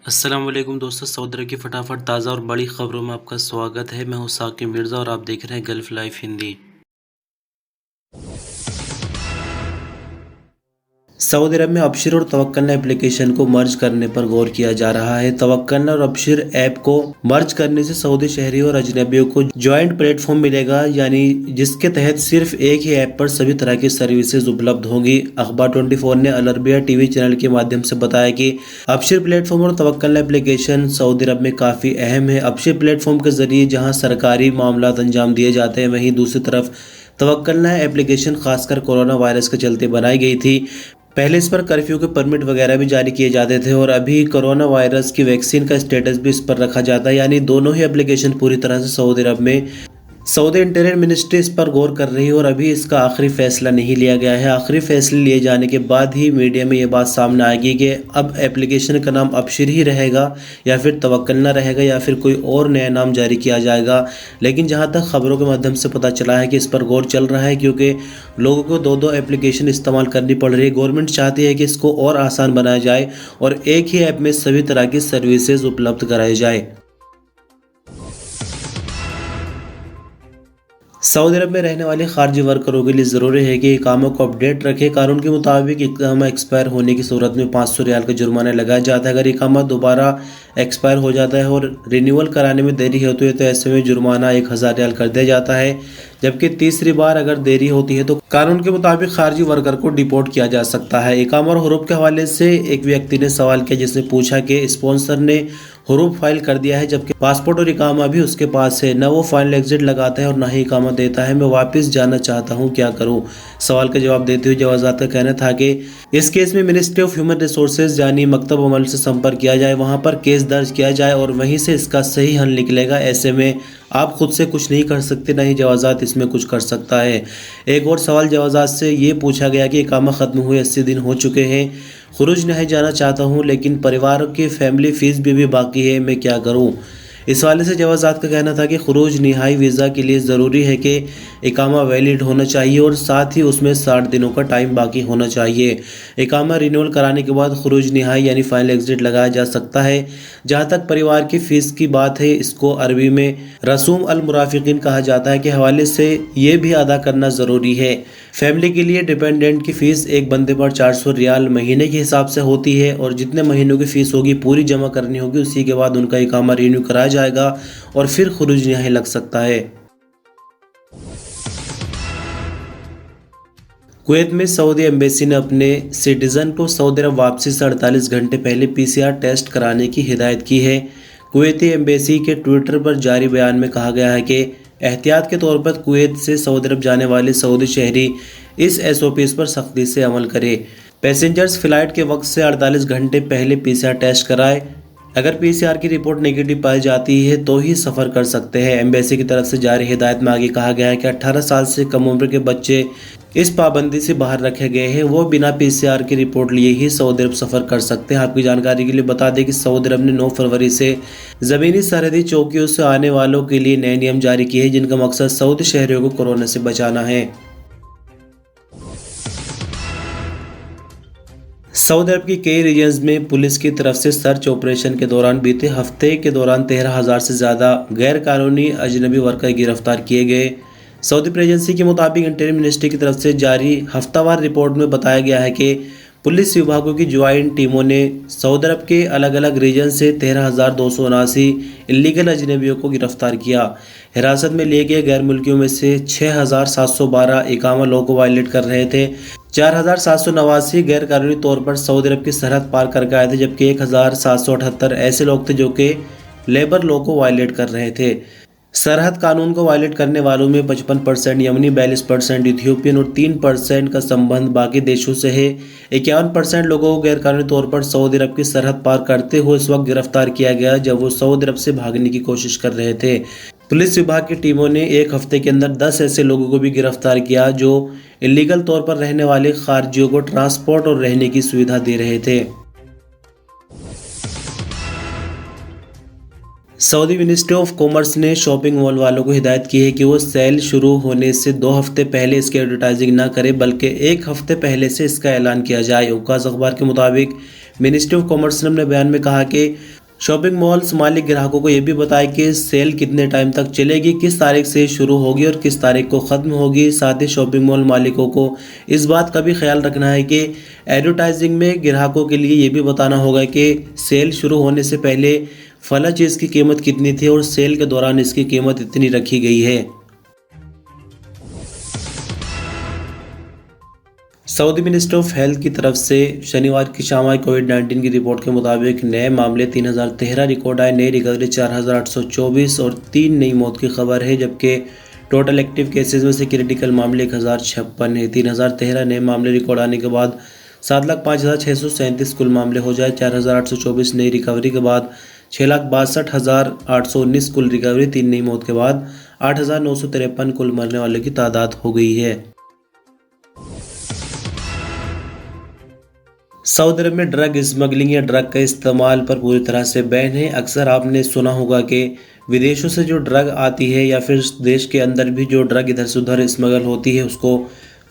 अस्सलाम वालेकुम दोस्तों, सऊदी अरब की फटाफट ताज़ा और बड़ी खबरों में आपका स्वागत है। मैं हूं साकिब मिर्ज़ा और आप देख रहे हैं गल्फ लाइफ हिंदी। सऊदी अरब में अबशिर और तवक्कलना एप्लीकेशन को मर्ज करने पर गौर किया जा रहा है। तवक्कलना और अबशिर ऐप को मर्ज करने से सऊदी शहरी और अजनबियों को ज्वाइंट प्लेटफॉर्म मिलेगा, यानी जिसके तहत सिर्फ एक ही ऐप पर सभी तरह की सर्विसेज उपलब्ध होंगी। अखबार 24 ने अल अरबिया टीवी चैनल के माध्यम से बताया कि अबशिर प्लेटफॉर्म और तवक्कलना एप्लीकेशन सऊदी अरब में काफ़ी अहम है। अबशिर प्लेटफॉर्म के जरिए जहाँ सरकारी मामला अंजाम दिए जाते हैं, वहीं दूसरी तरफ तवक्कलना एप्लीकेशन खासकर कोरोना वायरस के चलते बनाई गई थी। पहले इस पर कर्फ्यू के परमिट वगैरह भी जारी किए जाते थे और अभी कोरोना वायरस की वैक्सीन का स्टेटस भी इस पर रखा जाता है, यानी दोनों ही एप्लीकेशन पूरी तरह से सऊदी अरब में सऊदी इंटीरियर मिनिस्ट्री इस पर गौर कर रही है और अभी इसका आखिरी फैसला नहीं लिया गया है। आखिरी फैसले लिए जाने के बाद ही मीडिया में ये बात सामने आएगी कि अब एप्लीकेशन का नाम अबशिर ही रहेगा या फिर तवक्कलना रहेगा या फिर कोई और नया नाम जारी किया जाएगा। लेकिन जहां तक खबरों के माध्यम से पता चला है कि इस पर गौर चल रहा है, क्योंकि लोगों को दो एप्लीकेशन इस्तेमाल करनी पड़ रही है। गवर्नमेंट चाहती है कि इसको और आसान बनाया जाए और एक ही ऐप में सभी तरह की सर्विसेज उपलब्ध कराई जाए। सऊदी अरब में रहने वाले खारजी वर्करों के लिए ज़रूरी है कि इकामा को अपडेट रखें। कानून के मुताबिक इकामा एक्सपायर होने की सूरत में 500 रियाल का जुर्माना लगाया जाता है। अगर इकामा दोबारा एक्सपायर हो जाता है और रिन्यूअल कराने में देरी होती है तो ऐसे में जुर्माना 1000 रियाल कर दिया जाता है। जबकि तीसरी बार अगर देरी होती है तो कानून के मुताबिक खारजी वर्कर को डिपोर्ट किया जा सकता है। इकामा और हुरूफ के हवाले से एक व्यक्ति ने सवाल किया, जिसने पूछा कि स्पॉन्सर ने हुरूफ फाइल कर दिया है जबकि पासपोर्ट और इकामा भी उसके पास है, न वो फाइनल एग्जिट लगाता है और ना ही इकामा देता है। मैं वापस जाना चाहता हूँ, क्या करूँ? सवाल का जवाब देते हुए जवाजात का कहना था कि इस केस में मिनिस्ट्री ऑफ ह्यूमन रिसोर्सेज यानी मकतब अमल से संपर्क किया जाए, वहाँ पर केस दर्ज किया जाए और वहीं से इसका सही हल निकलेगा। ऐसे में आप खुद से कुछ नहीं कर सकते, ना ही जवाजात इसमें कुछ कर सकता है। एक और सवाल जवाजात से ये पूछा गया कि इकामा ख़त्म हुए 80 दिन हो चुके हैं, खुरूज नहीं जाना चाहता हूँ लेकिन परिवार की फैमिली फ़ीस भी बाकी है, मैं क्या करूँ? इस हवाले से जवाजात का कहना था कि खुरूज निहाई वीज़ा के लिए ज़रूरी है कि इकामा वैलिड होना चाहिए और साथ ही उसमें 60 दिनों का टाइम बाकी होना चाहिए। इकामा रिन्यूअल कराने के बाद खुरूज निहाई यानी फाइनल एग्जिट लगाया जा सकता है। जहाँ तक परिवार की फ़ीस की बात है, इसको अरबी में रसूम अल मुराफिकीन कहा जाता है, कि हवाले से ये भी अदा करना ज़रूरी है। फैमिली के लिए डिपेंडेंट की फ़ीस एक बंदे पर 400 रियाल महीने के हिसाब से होती है और जितने महीनों की फ़ीस होगी पूरी जमा करनी होगी। उसी के बाद उनका इकामा रिन्यू कराया जाएगा और फिर खुरूज निहाई लग सकता है। कुवैत में सऊदी एम्बेसी ने अपने सिटीज़न को सऊदी अरब वापसी से 48 घंटे पहले पीसीआर टेस्ट कराने की हिदायत की है। कुवैती एम्बेसी के ट्विटर पर जारी बयान में कहा गया है कि एहतियात के तौर पर कुवैत से सऊदी अरब जाने वाले सऊदी शहरी इस एसओपीज़ पर सख्ती से अमल करें। पैसेंजर्स फ़्लाइट के वक्त से 48 घंटे पहले पीसीआर टेस्ट कराएं। अगर पीसीआर की रिपोर्ट नेगेटिव पाई जाती है तो ही सफ़र कर सकते हैं। एम्बेसी की तरफ से जारी हिदायत में आगे कहा गया है कि 18 साल से कम उम्र के बच्चे इस पाबंदी से बाहर रखे गए हैं, वो बिना पीसीआर की रिपोर्ट लिए ही सऊदी अरब सफ़र कर सकते हैं। आपकी जानकारी के लिए बता दें कि सऊदी अरब ने 9 फरवरी से ज़मीनी सरहदी चौकियों से आने वालों के लिए नए नियम जारी किए हैं, जिनका मकसद सऊदी शहरियों को कोरोना से बचाना है। सऊदी अरब की कई रीजन्स में पुलिस की तरफ से सर्च ऑपरेशन के दौरान बीते हफ्ते के दौरान 13,000 से ज़्यादा गैर कानूनी अजनबी वर्कर गिरफ्तार किए गए। सऊदी प्रेस एजेंसी के मुताबिक इंटीरियर मिनिस्ट्री की तरफ से जारी हफ्तावार रिपोर्ट में बताया गया है कि पुलिस विभागों की ज्वाइंट टीमों ने सऊदी अरब के अलग अलग रीजन से 13,279 इलीगल अजनबियों को गिरफ्तार किया। हिरासत में लिए गए गैर मुल्कियों में से 6,712 इकामा लॉ को वायलेट कर रहे थे। 4,789 गैर कानूनी तौर पर सऊदी अरब की सरहद पार करके आए थे, जबकि 1,778 ऐसे लोग थे जो कि लेबर लॉ को वायलेट कर रहे थे। सरहद कानून को वायलेट करने वालों में 55% यमनी, 42% इथियोपियन और 3% का संबंध बाकी देशों से है। 51% लोगों को गैरकानूनी तौर पर सऊदी अरब की सरहद पार करते हुए इस वक्त गिरफ्तार किया गया जब वो सऊदी अरब से भागने की कोशिश कर रहे थे। पुलिस विभाग की टीमों ने एक हफ्ते के अंदर 10 ऐसे लोगों को भी गिरफ्तार किया जो इलीगल तौर पर रहने वाले खारजियों को ट्रांसपोर्ट और रहने की सुविधा दे रहे थे। सऊदी मिनिस्ट्री ऑफ कॉमर्स ने शॉपिंग मॉल वालों को हिदायत की है कि वो सेल शुरू होने से 2 हफ्ते पहले इसकी एडवर्टाइजिंग ना करें, बल्कि 1 हफ्ते पहले से इसका ऐलान किया जाए। उकास अखबार के मुताबिक मिनिस्ट्री ऑफ कॉमर्स ने अपने बयान में कहा कि शॉपिंग मॉल्स मालिक ग्राहकों को यह भी बताए कि सेल कितने टाइम तक चलेगी, किस तारीख से शुरू होगी और किस तारीख को ख़त्म होगी। साथ ही शॉपिंग मॉल मालिकों को इस बात का भी ख्याल रखना है कि एडवर्टाइजिंग में ग्राहकों के लिए ये भी बताना होगा कि सेल शुरू होने से पहले फला चीज़ की कीमत कितनी थी और सेल के दौरान इसकी कीमत इतनी रखी गई है। सऊदी मिनिस्ट्री ऑफ हेल्थ की तरफ से शनिवार की शाम आई कोविड-19 की रिपोर्ट के मुताबिक नए मामले 3013 रिकॉर्ड आए, नई रिकवरी 4824 और 3 नई मौत की खबर है, जबकि टोटल एक्टिव केसेस में से क्रिटिकल मामले 1056 है। 3013 नए मामले रिकॉर्ड आने के बाद 7,05,637 कुल मामले हो जाए। 4824 नई रिकवरी के बाद 6,62,819 कुल रिकवरी, 3 नई मौत के बाद 8,953 कुल मरने वालों की तादाद हो गई है। सऊदी अरब में ड्रग स्मगलिंग या ड्रग का इस्तेमाल पर पूरी तरह से बैन है। अक्सर आपने सुना होगा कि विदेशों से जो ड्रग आती है या फिर देश के अंदर भी जो ड्रग इधर से उधर स्मगल होती है उसको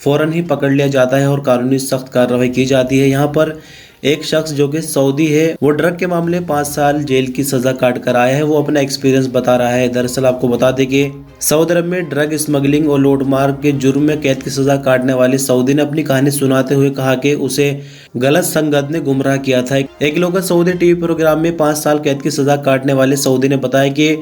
फ़ौरन ही पकड़ लिया जाता है और कानूनी सख्त कार्रवाई की जाती है। यहाँ पर एक शख्स जो कि सऊदी है वो ड्रग के मामले 5 साल जेल की सज़ा काट कर आया है। वो अपना एक्सपीरियंस बता रहा है। दरअसल आपको बता दें कि सऊदी अरब में ड्रग स्मगलिंग और लूटमार के जुर्म में कैद की सज़ा काटने वाले सऊदी ने अपनी कहानी सुनाते हुए कहा कि उसे गलत संगत ने गुमराह किया था। एक लोकल सऊदी टीवी प्रोग्राम में 5 साल कैद की सज़ा काटने वाले सऊदी ने बताया कि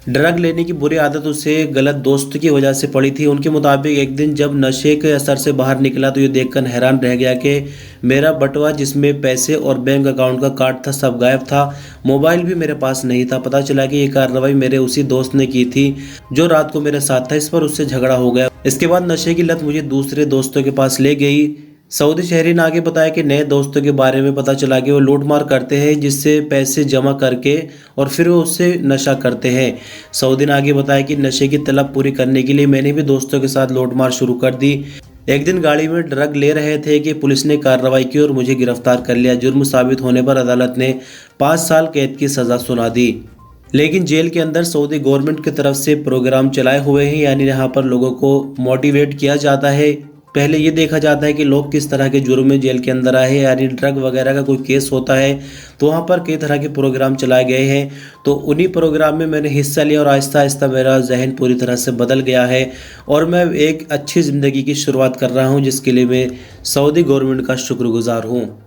ड्रग लेने की बुरी आदत उसे गलत दोस्त की वजह से पड़ी थी। उनके मुताबिक एक दिन जब नशे के असर से बाहर निकला तो ये देखकर हैरान रह गया कि मेरा बटुआ जिसमें पैसे और बैंक अकाउंट का कार्ड था सब गायब था। मोबाइल भी मेरे पास नहीं था। पता चला कि ये कार्रवाई मेरे उसी दोस्त ने की थी जो रात को मेरे साथ था। इस पर उससे झगड़ा हो गया। इसके बाद नशे की लत मुझे दूसरे दोस्तों के पास ले गई। सऊदी शहरी ने आगे बताया कि नए दोस्तों के बारे में पता चला कि वो लूटमार करते हैं जिससे पैसे जमा करके और फिर वो उससे नशा करते हैं। सऊदी ने आगे बताया कि नशे की तलब पूरी करने के लिए मैंने भी दोस्तों के साथ लूटमार शुरू कर दी। एक दिन गाड़ी में ड्रग ले रहे थे कि पुलिस ने कार्रवाई की और मुझे गिरफ्तार कर लिया। जुर्म साबित होने पर अदालत ने 5 साल कैद की सज़ा सुना दी। लेकिन जेल के अंदर सऊदी गवर्नमेंट की तरफ से प्रोग्राम चलाए हुए हैं, यानी यहाँ पर लोगों को मोटिवेट किया जाता है। पहले ये देखा जाता है कि लोग किस तरह के जुर्म में जेल के अंदर आए हैं, यानी ड्रग वगैरह का कोई केस होता है तो वहाँ पर कई तरह के प्रोग्राम चलाए गए हैं। तो उन्हीं प्रोग्राम में मैंने हिस्सा लिया और आहिस्ता आहिस्ता मेरा जहन पूरी तरह से बदल गया है और मैं एक अच्छी ज़िंदगी की शुरुआत कर रहा हूँ, जिसके लिए मैं सऊदी गवर्नमेंट का शुक्रगुजार हूँ।